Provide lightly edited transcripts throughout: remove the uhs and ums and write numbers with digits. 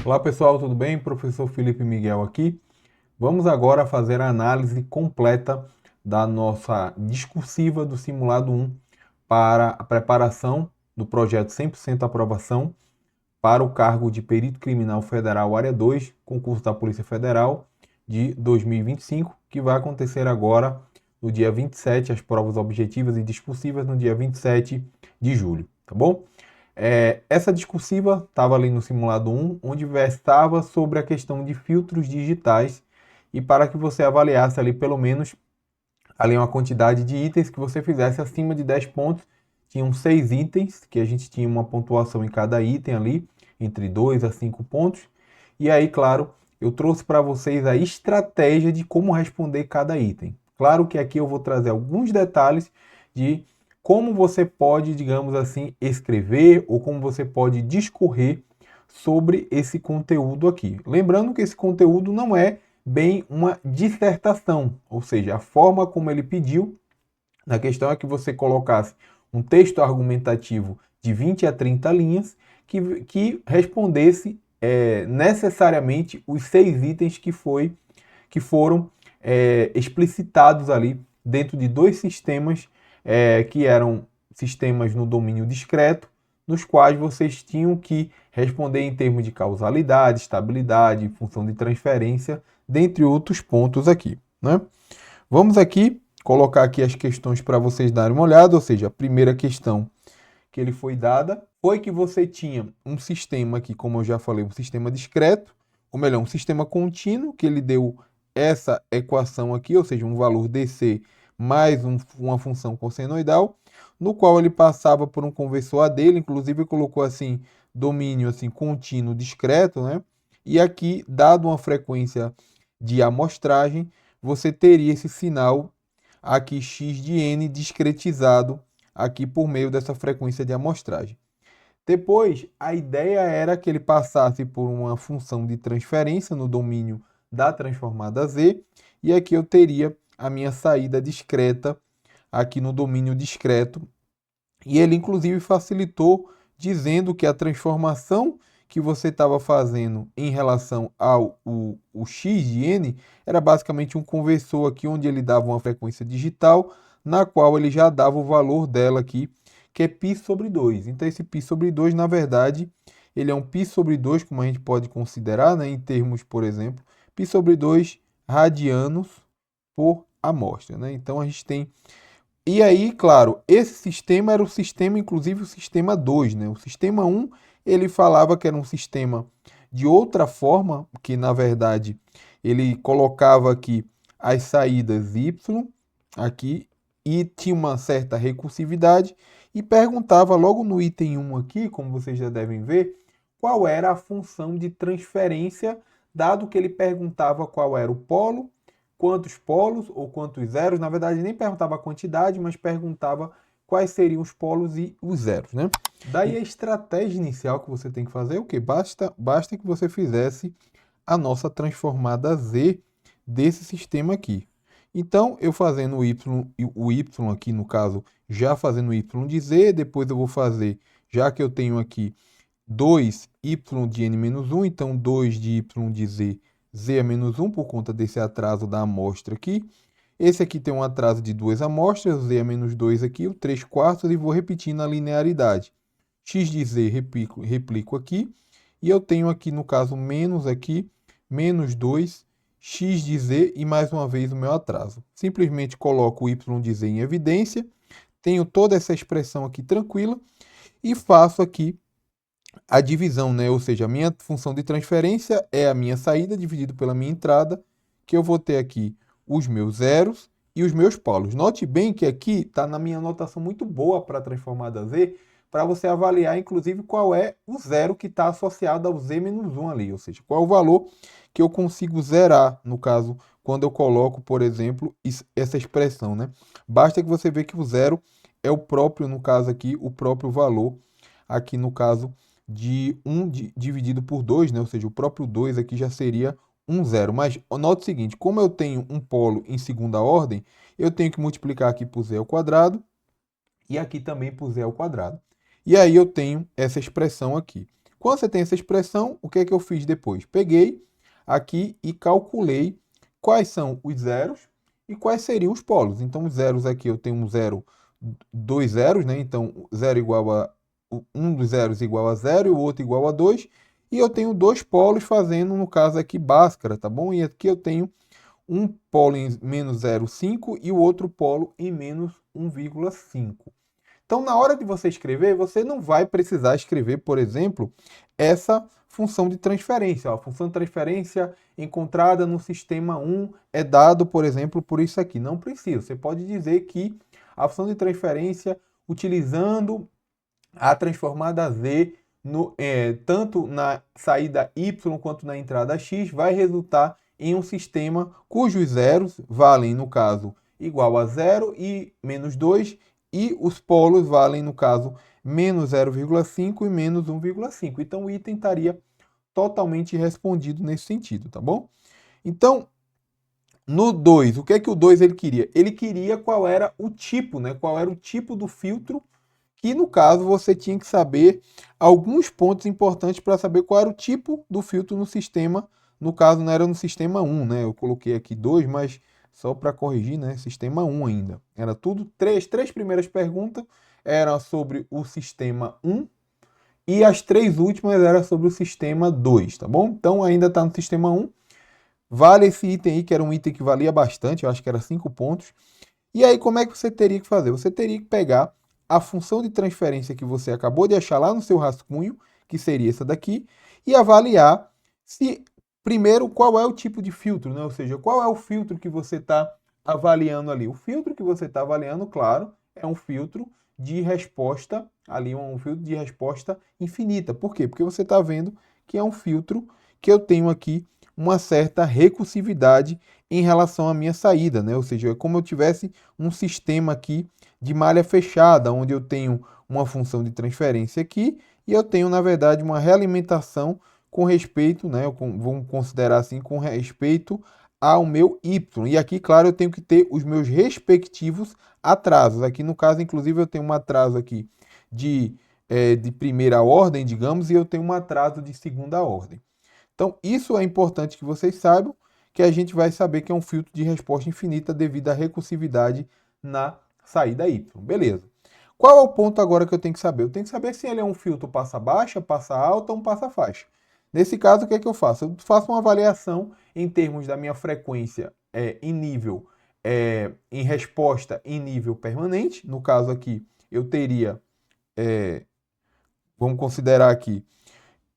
Olá pessoal, tudo bem? Professor Felipe Miguel aqui. Vamos agora fazer a análise completa da nossa discursiva do simulado 1 para a preparação do projeto 100% aprovação para o cargo de Perito Criminal Federal Área 2, concurso da Polícia Federal de 2025, que vai acontecer agora no dia 27, as provas objetivas e discursivas no dia 27 de julho, tá bom? Essa discursiva estava ali no simulado 1, onde versava sobre a questão de filtros digitais e para que você avaliasse ali pelo menos ali uma quantidade de itens que você fizesse acima de 10 pontos. Tinham 6 itens, que a gente tinha uma pontuação em cada item ali, entre 2 a 5 pontos. E aí, claro, eu trouxe para vocês a estratégia de como responder cada item. Claro que aqui eu vou trazer alguns detalhes de como você pode, digamos assim, escrever ou como você pode discorrer sobre esse conteúdo aqui. Lembrando que esse conteúdo não é bem uma dissertação, ou seja, a forma como ele pediu, na questão é que você colocasse um texto argumentativo de 20 a 30 linhas que respondesse necessariamente os 6 itens que foram explicitados ali dentro de 2 sistemas que eram sistemas no domínio discreto, nos quais vocês tinham que responder em termos de causalidade, estabilidade, função de transferência, dentre outros pontos aqui, né? Vamos aqui colocar aqui as questões para vocês darem uma olhada, ou seja, a primeira questão que ele foi dada foi que você tinha um sistema aqui, como eu já falei, um sistema discreto, ou melhor, um sistema contínuo, que ele deu essa equação aqui, ou seja, um valor DC mais uma função cossenoidal, no qual ele passava por um conversor A dele, inclusive colocou assim, domínio assim contínuo discreto, né? E aqui, dado uma frequência de amostragem, você teria esse sinal aqui x de n discretizado aqui por meio dessa frequência de amostragem. Depois, a ideia era que ele passasse por uma função de transferência no domínio da transformada Z, e aqui eu teria a minha saída discreta aqui no domínio discreto, e ele inclusive facilitou dizendo que a transformação que você estava fazendo em relação ao o x de n era basicamente um conversor aqui onde ele dava uma frequência digital, na qual ele já dava o valor dela aqui, que é π sobre 2. Então esse π sobre 2, na verdade, ele é um π sobre 2, como a gente pode considerar, né, em termos, por exemplo, π sobre 2 radianos por amostra, né? Então a gente tem e aí, claro, esse sistema era o sistema, inclusive o sistema 2, né? O sistema 1, ele falava que era um sistema de outra forma, que na verdade ele colocava aqui as saídas y aqui e tinha uma certa recursividade e perguntava logo no item 1 aqui, como vocês já devem ver, qual era a função de transferência, dado que ele perguntava qual era o polo, quantos polos ou quantos zeros. Na verdade, nem perguntava a quantidade, mas perguntava quais seriam os polos e os zeros, né? Daí a estratégia inicial que você tem que fazer é o quê? Basta que você fizesse a nossa transformada Z desse sistema aqui. Então, eu fazendo o y aqui, no caso, já fazendo o y de z, depois eu vou fazer, já que eu tenho aqui 2y de n-1, então 2 de y de z, z é menos 1 por conta desse atraso da amostra aqui. Esse aqui tem um atraso de 2 amostras, z é menos 2 aqui, o 3 quartos, e vou repetindo a linearidade. X de z replico aqui, e eu tenho aqui, no caso, menos aqui, menos 2, x de z e mais uma vez o meu atraso. Simplesmente coloco o y de z em evidência, tenho toda essa expressão aqui tranquila, e faço aqui a divisão, né? Ou seja, a minha função de transferência é a minha saída dividido pela minha entrada, que eu vou ter aqui os meus zeros e os meus polos. Note bem que aqui está na minha anotação muito boa para a transformada Z, para você avaliar, inclusive, qual é o zero que está associado ao z-1 ali, ou seja, qual é o valor que eu consigo zerar, no caso, quando eu coloco, por exemplo, essa expressão, né? Basta que você veja que o zero é o próprio, no caso aqui, o próprio valor, aqui no caso, de 1 dividido por 2, né? Ou seja, o próprio 2 aqui já seria 1 zero. Mas note o seguinte, como eu tenho um polo em segunda ordem, eu tenho que multiplicar aqui por z ao quadrado e aqui também por z ao quadrado. E aí eu tenho essa expressão aqui. Quando você tem essa expressão, o que é que eu fiz depois? Peguei aqui e calculei quais são os zeros e quais seriam os polos. Então, os zeros aqui eu tenho um zero, dois zeros, né? Então, zero igual a um dos zeros igual a zero e o outro igual a 2. E eu tenho dois polos fazendo, no caso aqui, Bhaskara, tá bom? E aqui eu tenho um polo em menos 0,5 e o outro polo em menos 1,5. Então, na hora de você escrever, você não vai precisar escrever, por exemplo, essa função de transferência. Ó, a função de transferência encontrada no sistema 1 é dado, por exemplo, por isso aqui. Não precisa. Você pode dizer que a função de transferência, utilizando a transformada z, tanto na saída y quanto na entrada x, vai resultar em um sistema cujos zeros valem, no caso, igual a 0 e menos 2, e os polos valem, no caso, menos 0,5 e menos 1,5. Então, o item estaria totalmente respondido nesse sentido, tá bom? Então, no 2, o que é que o 2 ele queria? Ele queria qual era o tipo, né? Qual era o tipo do filtro, que no caso você tinha que saber alguns pontos importantes para saber qual era o tipo do filtro no sistema. No caso, não era no sistema 1, né? Eu coloquei aqui 2, mas só para corrigir, né? Sistema 1 ainda. Era tudo, três primeiras perguntas eram sobre o sistema 1 e as três últimas eram sobre o sistema 2, tá bom? Então ainda está no sistema 1. Vale esse item aí, que era um item que valia bastante, eu acho que era 5 pontos. E aí, como é que você teria que fazer? Você teria que pegar a função de transferência que você acabou de achar lá no seu rascunho, que seria essa daqui, e avaliar se, primeiro, qual é o tipo de filtro, né? Ou seja, qual é o filtro que você está avaliando ali. O filtro que você está avaliando, claro, é um filtro de resposta, ali um filtro de resposta infinita. Por quê? Porque você está vendo que é um filtro que eu tenho aqui uma certa recursividade em relação à minha saída, né? Ou seja, é como eu tivesse um sistema aqui de malha fechada, onde eu tenho uma função de transferência aqui e eu tenho, na verdade, uma realimentação com respeito, né? Vamos considerar assim, com respeito ao meu y. E aqui, claro, eu tenho que ter os meus respectivos atrasos. Aqui, no caso, inclusive, eu tenho um atraso aqui de primeira ordem, digamos, e eu tenho um atraso de segunda ordem. Então, isso é importante que vocês saibam, que a gente vai saber que é um filtro de resposta infinita devido à recursividade na saída Y. Beleza. Qual é o ponto agora que eu tenho que saber? Eu tenho que saber se ele é um filtro passa baixa, passa alta ou um passa faixa. Nesse caso, o que é que eu faço? Eu faço uma avaliação em termos da minha frequência em nível, em resposta em nível permanente. No caso aqui, eu teria, vamos considerar aqui,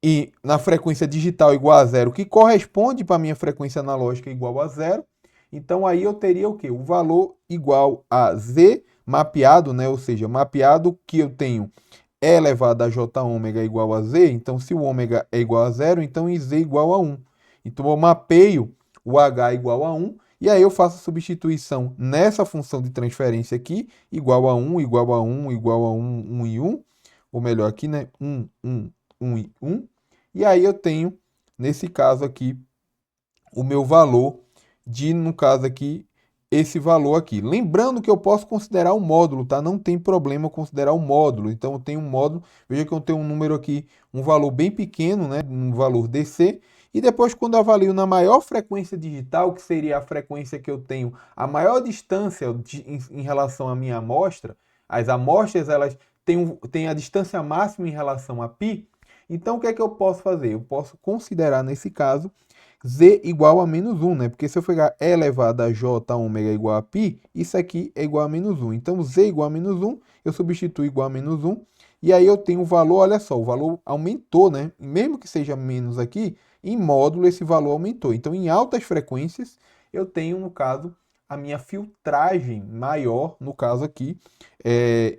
e na frequência digital igual a zero, que corresponde para a minha frequência analógica igual a zero. Então aí eu teria o quê? O valor igual a z mapeado, né? Ou seja, mapeado que eu tenho E elevado a j ômega igual a z. Então se o ômega é igual a zero, então z igual a 1. Então eu mapeio o h igual a 1 e aí eu faço a substituição nessa função de transferência aqui, igual a 1, igual a 1, igual a 1, 1 e 1. Ou melhor aqui, né? 1, 1, 1 e 1. E aí eu tenho, nesse caso aqui, o meu valor no caso aqui, esse valor aqui. Lembrando que eu posso considerar o módulo, tá? Não tem problema considerar o módulo. Então eu tenho um módulo, veja que eu tenho um número aqui, um valor bem pequeno, né? Um valor DC. E depois, quando eu avalio na maior frequência digital, que seria a frequência que eu tenho a maior distância em relação à minha amostra, as amostras elas têm a distância máxima em relação a π. Então, o que é que eu posso fazer? Eu posso considerar, nesse caso, z igual a menos 1, né? Porque se eu pegar e elevado a j ômega igual a π, isso aqui é igual a menos 1. Então, z igual a menos 1, eu substituo igual a menos 1, e aí eu tenho o valor, olha só, o valor aumentou, né? Mesmo que seja menos aqui, em módulo esse valor aumentou. Então, em altas frequências, eu tenho, no caso, a minha filtragem maior, no caso aqui,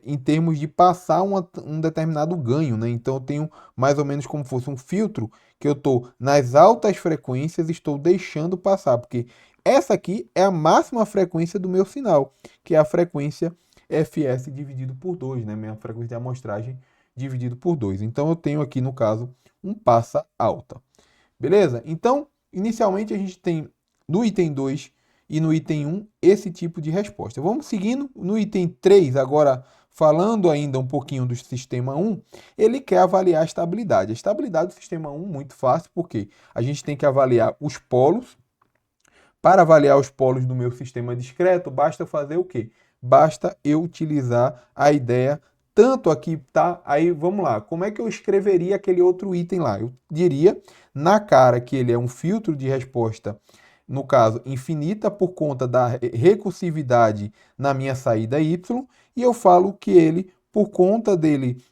em termos de passar um determinado ganho, né? Então, eu tenho mais ou menos como fosse um filtro que eu estou nas altas frequências, estou deixando passar, porque essa aqui é a máxima frequência do meu sinal, que é a frequência Fs dividido por 2, né? Minha frequência de amostragem dividido por 2. Então, eu tenho aqui, no caso, um passa alta. Beleza? Então, inicialmente, a gente tem no item 2 e no item 1 esse tipo de resposta. Vamos seguindo no item 3, agora falando ainda um pouquinho do sistema 1, ele quer avaliar a estabilidade. A estabilidade do sistema 1 muito fácil, porque a gente tem que avaliar os polos. Para avaliar os polos do meu sistema discreto, basta eu fazer o quê? Basta eu utilizar a ideia tanto aqui, tá? Aí vamos lá. Como é que eu escreveria aquele outro item lá? Eu diria na cara que ele é um filtro de resposta, no caso, infinita por conta da recursividade na minha saída y, e eu falo que ele, por conta dele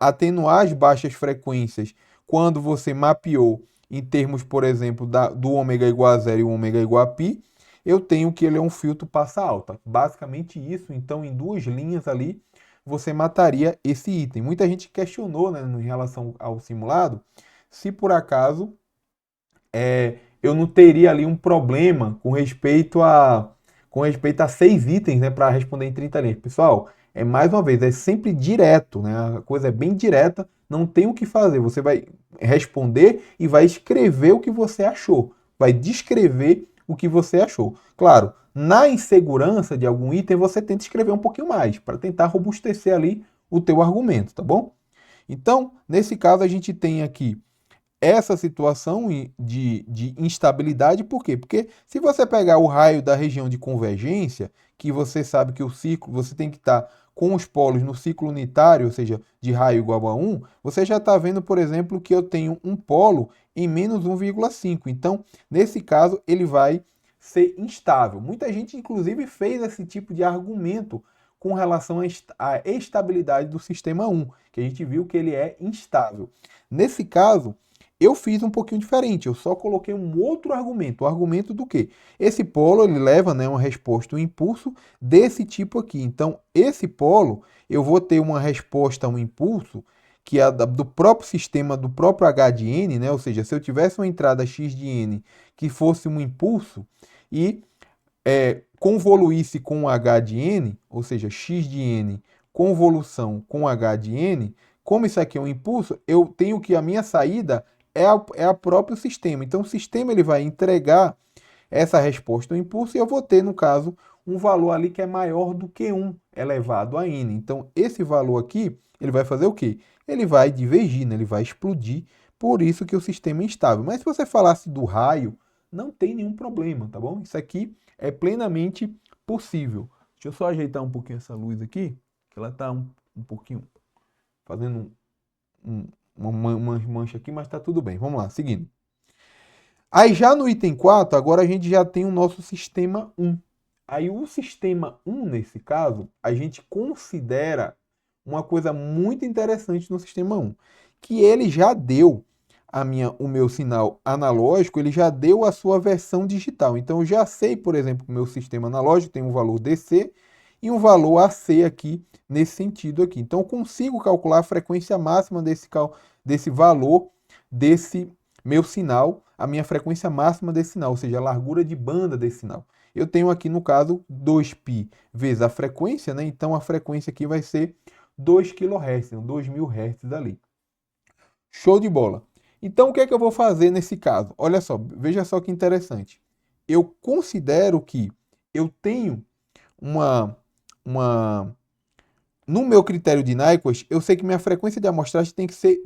atenuar as baixas frequências quando você mapeou em termos, por exemplo, do ômega igual a zero e o ômega igual a π, eu tenho que ele é um filtro passa alta. Basicamente isso, então em duas linhas ali, você mataria esse item. Muita gente questionou, né, em relação ao simulado, se por acaso eu não teria ali um problema com respeito a 6 itens, né, para responder em 30 linhas. Pessoal, mais uma vez, é sempre direto, né? A coisa é bem direta, não tem o que fazer. Você vai responder e vai escrever o que você achou. Vai descrever o que você achou. Claro, na insegurança de algum item, você tenta escrever um pouquinho mais, para tentar robustecer ali o teu argumento, tá bom? Então, nesse caso, a gente tem aqui essa situação de instabilidade, por quê? Porque se você pegar o raio da região de convergência, que você sabe que o ciclo, você tem que estar com os polos no ciclo unitário, ou seja, de raio igual a 1, você já está vendo, por exemplo, que eu tenho um polo em menos 1,5. Então, nesse caso, ele vai ser instável. Muita gente, inclusive, fez esse tipo de argumento com relação à estabilidade do sistema 1, que a gente viu que ele é instável. Nesse caso, eu fiz um pouquinho diferente, eu só coloquei um outro argumento. O argumento do quê? Esse polo ele leva, né, uma resposta, um impulso desse tipo aqui. Então, esse polo, eu vou ter uma resposta a um impulso que é do próprio sistema, do próprio H de n, né? Ou seja, se eu tivesse uma entrada x de n que fosse um impulso e convoluísse com H de n, ou seja, x de n convolução com H de n, como isso aqui é um impulso, eu tenho que a minha saída é a próprio sistema. Então, o sistema ele vai entregar essa resposta ao impulso e eu vou ter, no caso, um valor ali que é maior do que 1 elevado a n. Então, esse valor aqui, ele vai fazer o quê? Ele vai divergir, né? Ele vai explodir, por isso que o sistema é instável. Mas se você falasse do raio, não tem nenhum problema, tá bom? Isso aqui é plenamente possível. Deixa eu só ajeitar um pouquinho essa luz aqui, que ela está um pouquinho fazendo uma mancha aqui, mas está tudo bem. Vamos lá, seguindo. Aí já no item 4, agora a gente já tem o nosso sistema 1. Aí o sistema 1, nesse caso, a gente considera uma coisa muito interessante no sistema 1, que ele já deu o meu sinal analógico, ele já deu a sua versão digital. Então eu já sei, por exemplo, que o meu sistema analógico tem um valor DC e um valor AC aqui, nesse sentido aqui. Então eu consigo calcular a frequência máxima desse valor, desse meu sinal, a minha frequência máxima desse sinal, ou seja, a largura de banda desse sinal. Eu tenho aqui, no caso, 2π vezes a frequência, né? Então a frequência aqui vai ser 2 kHz, 2.000 Hz ali. Show de bola. Então, o que é que eu vou fazer nesse caso? Olha só, veja só que interessante. Eu considero que eu tenho no meu critério de Nyquist, eu sei que minha frequência de amostragem tem que ser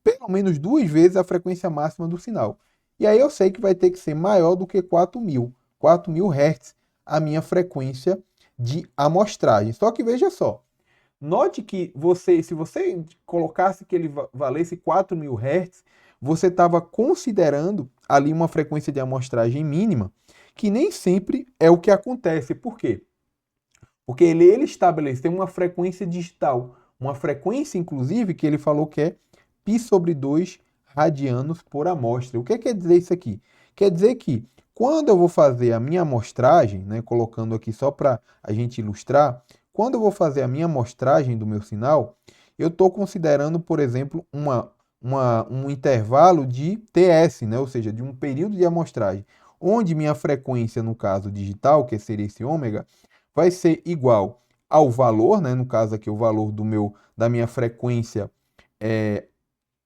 pelo menos 2 vezes a frequência máxima do sinal. E aí eu sei que vai ter que ser maior do que 4.000 Hz a minha frequência de amostragem. Só que veja só, note que se você colocasse que ele valesse 4.000 Hz, você estava considerando ali uma frequência de amostragem mínima, que nem sempre é o que acontece. Por quê? Porque ele estabeleceu uma frequência digital, uma frequência, inclusive, que ele falou que é π sobre 2 radianos por amostra. O que quer dizer isso aqui? Quer dizer que quando eu vou fazer a minha amostragem, né, colocando aqui só para a gente ilustrar, quando eu vou fazer a minha amostragem do meu sinal, eu estou considerando, por exemplo, um intervalo de TS, né, ou seja, de um período de amostragem, onde minha frequência, no caso digital, que seria esse ômega, vai ser igual ao valor, né, no caso aqui o valor da minha frequência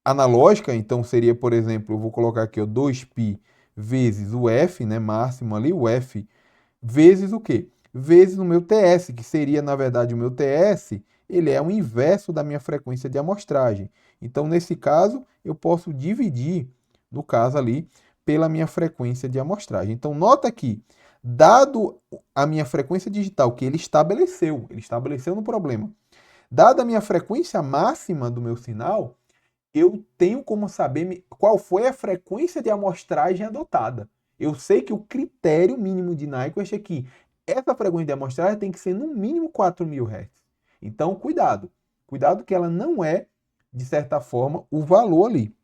analógica, então seria, por exemplo, eu vou colocar aqui o 2π vezes o F, né, máximo ali, o F, vezes o quê? Vezes o meu TS, que seria, na verdade, o meu TS ele é o inverso da minha frequência de amostragem. Então, nesse caso, eu posso dividir, no caso ali, pela minha frequência de amostragem. Então, nota que, dado a minha frequência digital que ele estabeleceu no problema, dada a minha frequência máxima do meu sinal, eu tenho como saber qual foi a frequência de amostragem adotada. Eu sei que o critério mínimo de Nyquist é que essa frequência de amostragem tem que ser no mínimo 4.000 Hz. Então, cuidado. Cuidado que ela não é, de certa forma, o valor ali.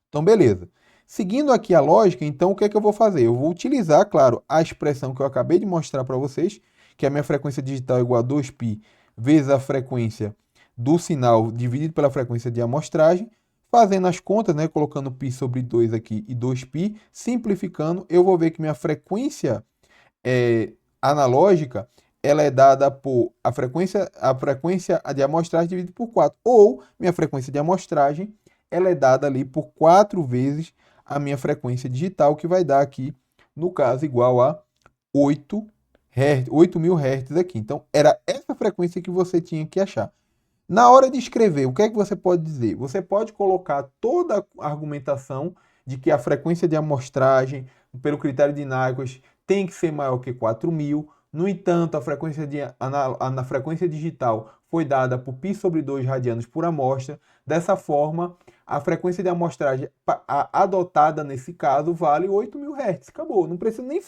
Então, beleza. Seguindo aqui a lógica, então, o que é que eu vou fazer? Eu vou utilizar, claro, a expressão que eu acabei de mostrar para vocês, que a minha frequência digital é igual a 2π vezes a frequência do sinal dividido pela frequência de amostragem, fazendo as contas, né, colocando π sobre 2 aqui e 2π, simplificando, eu vou ver que minha frequência analógica, ela é dada por a frequência de amostragem dividida por 4, ou minha frequência de amostragem, ela é dada ali por 4 vezes a minha frequência digital, que vai dar aqui, no caso, igual a 8.000 Hz aqui. Então, era essa frequência que você tinha que achar. Na hora de escrever, o que é que você pode dizer? Você pode colocar toda a argumentação de que a frequência de amostragem, pelo critério de Nyquist, tem que ser maior que 4.000. No entanto, a frequência digital foi dada por π sobre 2 radianos por amostra. Dessa forma, a frequência de amostragem adotada nesse caso vale 8.000 Hz. Acabou. Não precisa nem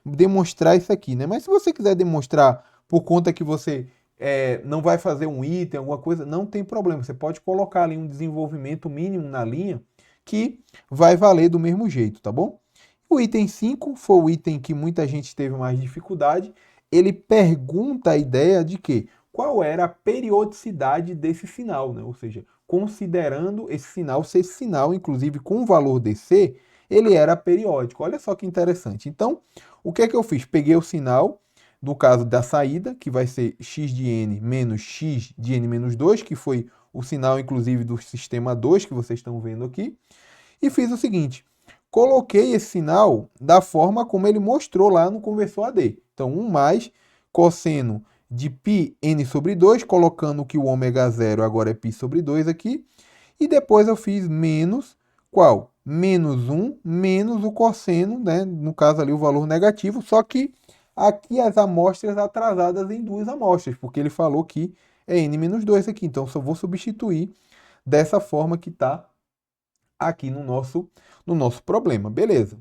demonstrar isso aqui, né? Mas se você quiser demonstrar por conta que você não vai fazer um item, alguma coisa, não tem problema. Você pode colocar ali um desenvolvimento mínimo na linha que vai valer do mesmo jeito, tá bom? O item 5 foi o item que muita gente teve mais dificuldade. Ele pergunta a ideia de que qual era a periodicidade desse sinal, né? Ou seja, considerando esse sinal, inclusive com o valor DC, ele era periódico. Olha só que interessante. Então, o que é que eu fiz? Peguei o sinal, no caso da saída, que vai ser x de n menos x de n menos 2, que foi o sinal, inclusive, do sistema 2 que vocês estão vendo aqui, e fiz o seguinte, coloquei esse sinal da forma como ele mostrou lá no conversor AD. Então, 1 mais cosseno de π n sobre 2, colocando que o ômega 0 agora é π sobre 2 aqui, e depois eu fiz menos, qual? Menos 1 menos o cosseno, né? No caso ali o valor negativo, só que aqui as amostras atrasadas em 2 amostras, porque ele falou que é n-2 aqui, então só vou substituir dessa forma que está aqui no nosso problema, beleza.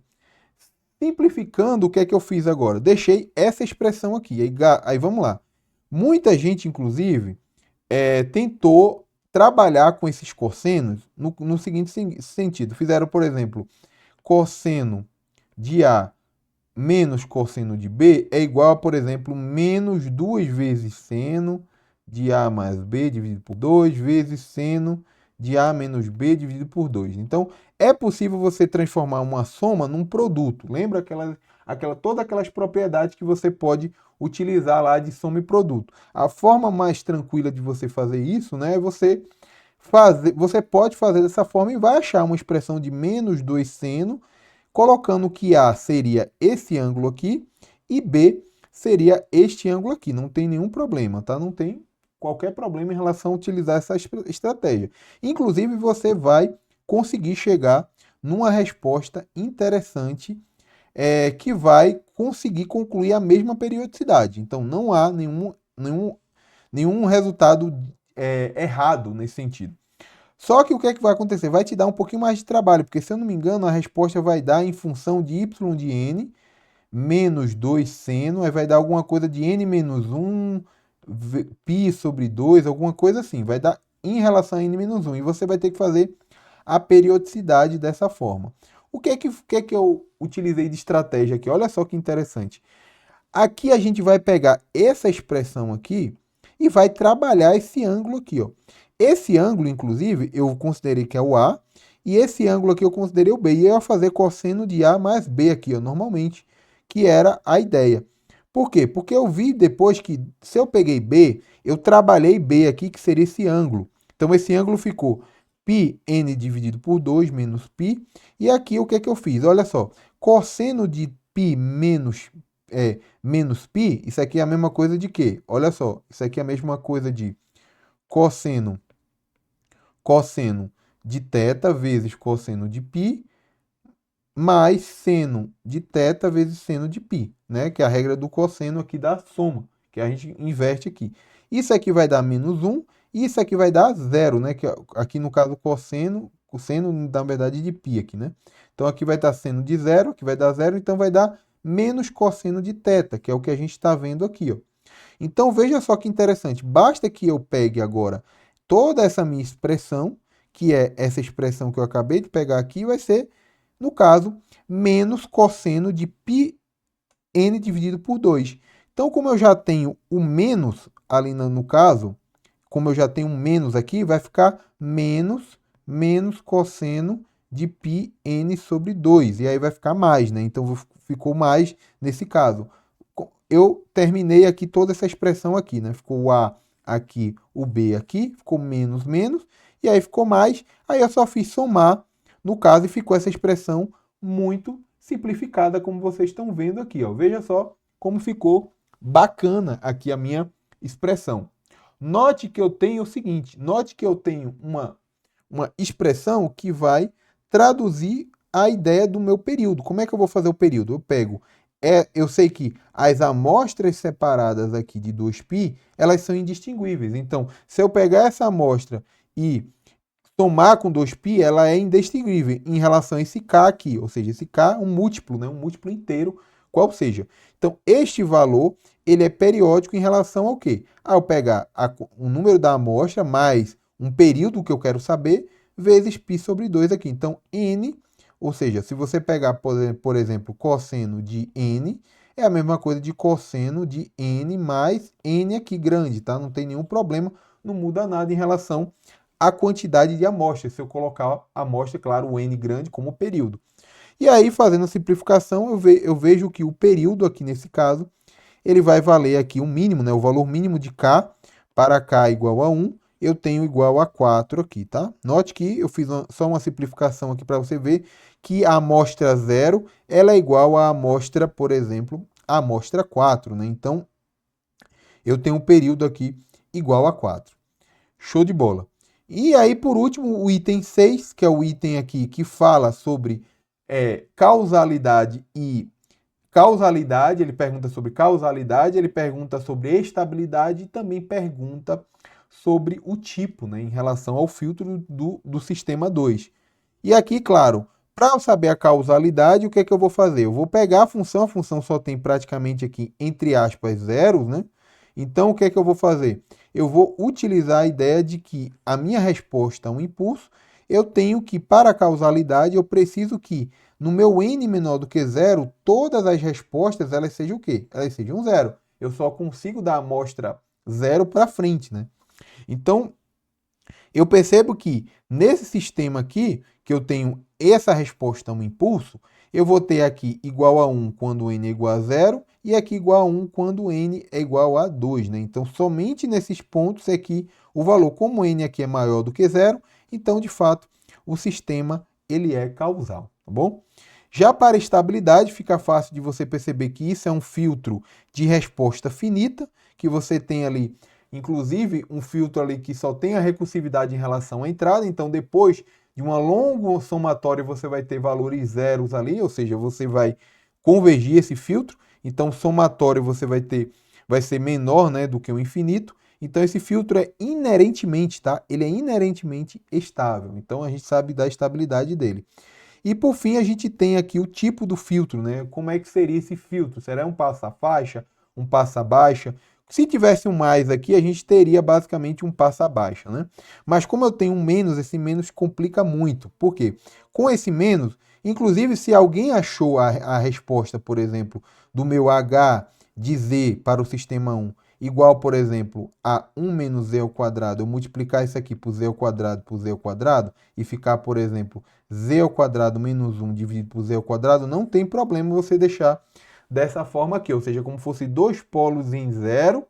Simplificando, o que é que eu fiz agora? Deixei essa expressão aqui, aí vamos lá. Muita gente, inclusive, tentou trabalhar com esses cossenos no seguinte sentido. Fizeram, por exemplo, cosseno de A menos cosseno de B é igual a, por exemplo, menos 2 vezes seno de A mais B dividido por 2 vezes seno de A menos B dividido por 2. Então, é possível você transformar uma soma num produto. Lembra todas aquelas propriedades que você pode utilizar lá de soma e produto. A forma mais tranquila de você fazer isso, né, é você pode fazer dessa forma e vai achar uma expressão de menos 2 seno, colocando que A seria esse ângulo aqui e B seria este ângulo aqui. Não tem nenhum problema, tá? Não tem qualquer problema em relação a utilizar essa estratégia. Inclusive, você vai conseguir chegar numa resposta interessante que vai conseguir concluir a mesma periodicidade. Então, não há nenhum resultado errado nesse sentido. Só que o que é que vai acontecer? Vai te dar um pouquinho mais de trabalho, porque se eu não me engano, a resposta vai dar em função de y de n menos 2 seno, aí vai dar alguma coisa de n menos 1, π sobre 2, alguma coisa assim. Vai dar em relação a n menos 1, e você vai ter que fazer a periodicidade dessa forma. O que é que eu utilizei de estratégia aqui? Olha só que interessante. Aqui a gente vai pegar essa expressão aqui e vai trabalhar esse ângulo aqui, ó. Esse ângulo, inclusive, eu considerei que é o A, e esse ângulo aqui eu considerei o B. E eu ia fazer cosseno de A mais B aqui, ó, normalmente, que era a ideia. Por quê? Porque eu vi depois que, se eu peguei B, eu trabalhei B aqui, que seria esse ângulo. Então, esse ângulo ficou πn dividido por 2 menos π. E aqui, o que é que eu fiz? Olha só, cosseno de π menos menos π, isso aqui é a mesma coisa de quê? Olha só, isso aqui é a mesma coisa de cosseno de θ vezes cosseno de π, mais seno de θ vezes seno de π, né? Que é a regra do cosseno aqui da soma, que a gente inverte aqui. Isso aqui vai dar menos 1, e isso aqui vai dar zero, né? Que aqui no caso o seno na verdade de π aqui, né? Então aqui vai estar seno de zero, aqui vai dar zero, então vai dar menos cosseno de θ, que é o que a gente está vendo aqui, ó. Então veja só que interessante, basta que eu pegue agora toda essa minha expressão, que é essa expressão que eu acabei de pegar aqui, vai ser, no caso, menos cosseno de πn dividido por 2. Então, como eu já tenho o menos ali no caso, como eu já tenho um menos aqui, vai ficar menos cosseno de πn sobre 2. E aí vai ficar mais, né? Então, ficou mais nesse caso. Eu terminei aqui toda essa expressão aqui, né? Ficou o A aqui, o B aqui, ficou menos, e aí ficou mais. Aí eu só fiz somar, no caso, e ficou essa expressão muito simplificada, como vocês estão vendo aqui, ó. Veja só como ficou bacana aqui a minha expressão. Note que eu tenho o seguinte, note que eu tenho uma expressão que vai traduzir a ideia do meu período. Como é que eu vou fazer o período? Eu pego, eu sei que as amostras separadas aqui de 2π, elas são indistinguíveis. Então, se eu pegar essa amostra e somar com 2π, ela é indistinguível em relação a esse k aqui, ou seja, esse k é um múltiplo, né? Um múltiplo inteiro, qual seja. Então, este valor, ele é periódico em relação ao quê? Eu pegar o número da amostra mais um período que eu quero saber, vezes π sobre 2 aqui. Então, n, ou seja, se você pegar, por exemplo, cosseno de n, é a mesma coisa de cosseno de n mais n aqui grande, tá? Não tem nenhum problema, não muda nada em relação a quantidade de amostras, se eu colocar a amostra, claro, o n grande como período. E aí, fazendo a simplificação, eu vejo que o período aqui nesse caso, ele vai valer aqui o mínimo, né? O valor mínimo de k para k igual a 1, eu tenho igual a 4 aqui, tá? Note que eu fiz só uma simplificação aqui para você ver que a amostra 0, ela é igual à amostra, por exemplo, a amostra 4, né? Então, eu tenho um período aqui igual a 4. Show de bola. E aí, por último, o item 6, que é o item aqui que fala sobre causalidade e causalidade, ele pergunta sobre causalidade, ele pergunta sobre estabilidade e também pergunta sobre o tipo, né, em relação ao filtro do sistema 2. E aqui, claro, para eu saber a causalidade, o que é que eu vou fazer? Eu vou pegar a função só tem praticamente aqui, entre aspas, zeros, né? Então, o que é que eu vou fazer? Eu vou utilizar a ideia de que a minha resposta a um impulso, eu tenho que, para a causalidade, eu preciso que no meu n menor do que zero, todas as respostas elas sejam o quê? Elas sejam zero. Eu só consigo dar a amostra zero para frente, né? Então, eu percebo que nesse sistema aqui, que eu tenho essa resposta a um impulso, eu vou ter aqui igual a 1 quando n é igual a 0 e aqui igual a 1 quando n é igual a 2, né? Então, somente nesses pontos é que o valor, como n aqui é maior do que 0, então, de fato, o sistema ele é causal, tá bom? Já para estabilidade, fica fácil de você perceber que isso é um filtro de resposta finita, que você tem ali, inclusive, um filtro ali que só tem a recursividade em relação à entrada, então depois de uma longa somatória você vai ter valores zeros ali, ou seja, você vai convergir esse filtro, então somatório você vai ser menor, né, do que o infinito, então esse filtro é inerentemente, tá? Ele é inerentemente estável, então a gente sabe da estabilidade dele. E por fim, a gente tem aqui o tipo do filtro, né? Como é que seria esse filtro? Será um passa-faixa, um passa-baixa? Se tivesse um mais aqui, a gente teria basicamente um passa-baixa, né? Mas como eu tenho um menos, esse menos complica muito. Por quê? Com esse menos, inclusive se alguém achou a resposta, por exemplo, do meu h de z para o sistema 1 igual, por exemplo, a 1 menos z ao quadrado, eu multiplicar isso aqui por z ao quadrado por z ao quadrado e ficar, por exemplo, z ao quadrado menos 1 dividido por z ao quadrado, não tem problema você deixar dessa forma aqui, ou seja, como fosse dois polos em zero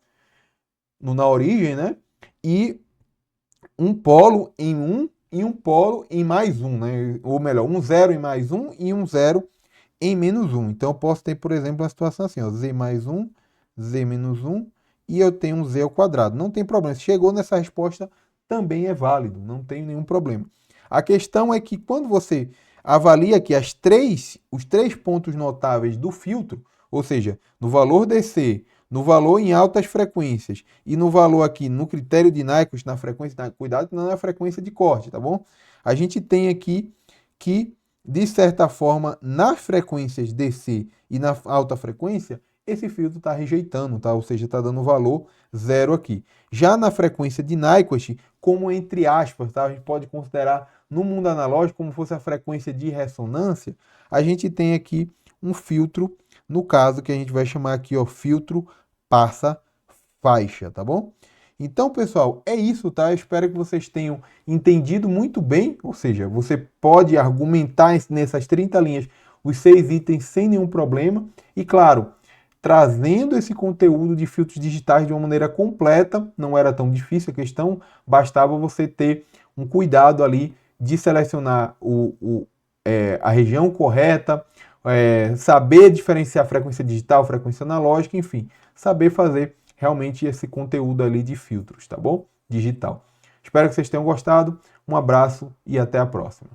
na origem, né? E um polo em 1 e um polo em mais 1, né? Ou melhor, um zero em mais 1 e um zero em menos 1. Então, eu posso ter, por exemplo, uma situação assim, ó, z mais 1, z menos 1, e eu tenho um z ao quadrado. Não tem problema. Se chegou nessa resposta, também é válido, não tem nenhum problema. A questão é que quando você avalia aqui os três pontos notáveis do filtro, ou seja, no valor DC, no valor em altas frequências e no valor aqui no critério de Nyquist, na frequência, cuidado que não é a frequência de corte, tá bom? A gente tem aqui que, de certa forma, nas frequências DC e na alta frequência, esse filtro está rejeitando, tá? Ou seja, está dando valor zero aqui. Já na frequência de Nyquist, como entre aspas, tá? A gente pode considerar no mundo analógico como fosse a frequência de ressonância, a gente tem aqui um filtro, no caso que a gente vai chamar aqui, ó, filtro passa faixa, tá bom? Então, pessoal, é isso, tá? Eu espero que vocês tenham entendido muito bem, ou seja, você pode argumentar nessas 30 linhas os 6 itens sem nenhum problema. E, claro, trazendo esse conteúdo de filtros digitais de uma maneira completa, não era tão difícil a questão, bastava você ter um cuidado ali de selecionar a região correta, saber diferenciar frequência digital, frequência analógica, enfim, saber fazer realmente esse conteúdo ali de filtros, tá bom? Digital. Espero que vocês tenham gostado. Um abraço e até a próxima.